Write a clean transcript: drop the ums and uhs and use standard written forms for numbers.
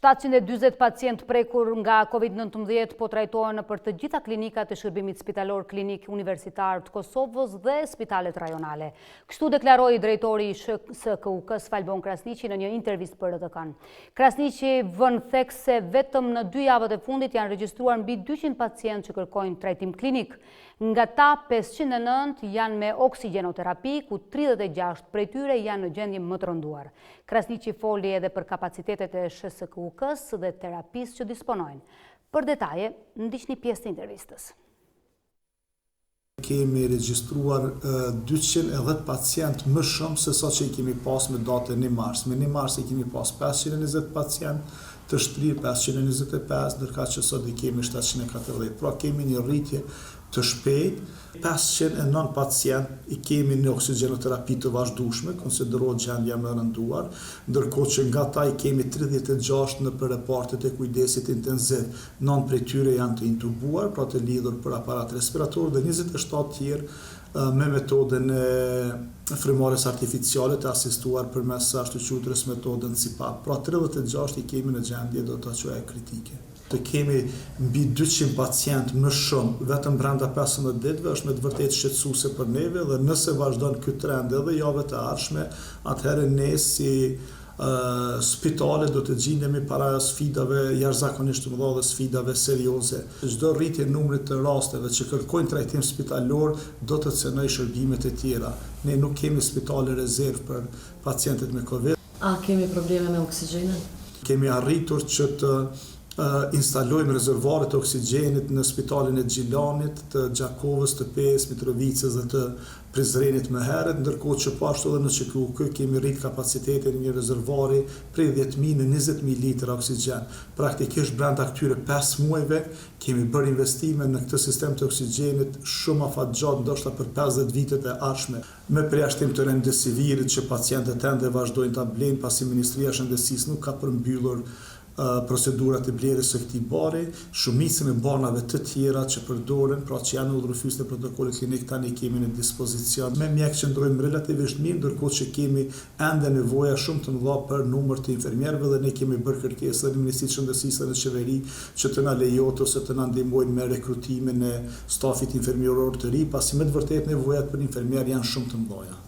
740 pacient prekur nga COVID-19 po trajtohen për të gjitha klinikat e shërbimit spitalor klinik universitar të Kosovës dhe spitalet rajonale. Kështu deklaroi drejtori i SKUK-s Falbon Krasniqi në një intervistë për RTK-n. Krasniqi vën theks se vetëm në 2 javët e fundit janë regjistruar mbi 200 pacient që kërkojnë trajtim klinik. Nga ta 509 janë me oksigenoterapi, ku 36 prej tyre janë në gjendje më të rënduar. Krasniqi foli edhe për kapacitetet e SKUK-s dhe terapisë që disponojnë. Për detaje, ndiqni pjesë të intervistës. Kemi regjistruar 210 pacient më shumë se sa që i kemi pas me datën 1 mars. Me 1 mars i kemi pas 520 pacient, të shtrirë 525, ndërka që sot i kemi 740. Pra kemi një rritje të shpejt, 509 pacient i kemi në oksigenoterapi të vazhdueshme, konsiderohet gjendja më e rënduar, ndërkohë që nga ta i kemi 36 në për repartet e kujdesit intenziv, 9 prej tyre janë të intubuar, pra të lidhur për aparat respirator, dhe 27 tjerë me metodën e frymëmarrjes artificiale të asistuar përmes ashtu quajturës metodën CPAP. Pra 36 i kemi në gjendje do të quajë kritike. Të kemi mbi 200 pacient më shumë vetëm brenda 15 ditëve është me të vërtetë shqetësuese për neve, dhe nëse vazhdon ky trend edhe javët e ardhshme, atëherë ne si spitale do të gjendemi para sfidave jashtëzakonisht të mëdha dhe sfidave serioze. Çdo rritje numrit të rasteve që kërkojnë trajtim spitalor do të cënojë shërbimet e tjera. Ne nuk kemi spitale rezervë për pacientët me Covid. A kemi probleme me oksigjenin? Kemi arritur që të instalojmë rezervuare të oksigjenit në spitalin e Gjilanit, të Gjakovës, të Pes, Mitrovicës dhe të Prizrenit më herët, ndërkohë që po ashtu edhe në SKUK kemi rrit kapacitetin një rezervuari prej 10.000 në 20.000 litra oksigjen. Praktikisht brenda këtyre 5 muajve kemi bërë investime në këtë sistem të oksigjenit shumë afatgjatë, ndoshta për 50 vitet e ardhshme. Me përjashtim të remdesivirit që pacientët ende vazhdojnë ta blejnë pasi Ministria e Shëndetësisë nuk ka përmbyllur procedurat e blerjes së këtij bari, shumicën e banave të tjera që përdoren, pra që janë në udhërfyes të protokollit klinik, tani kemi në dispozicion. Me mjek që ndrojmë relativisht mirë, ndërkohë që kemi ende nevoja shumë të mëdha për numër të infermierëve, dhe ne kemi bërë kërkesë në Ministrinë e Shëndetësisë dhe në qeveri që të na lejotë ose të na ndihmojnë me rekrutimin e stafit infermieror të ri, pasi me të vërtetë nevojat për infermier janë shumë të mëdha.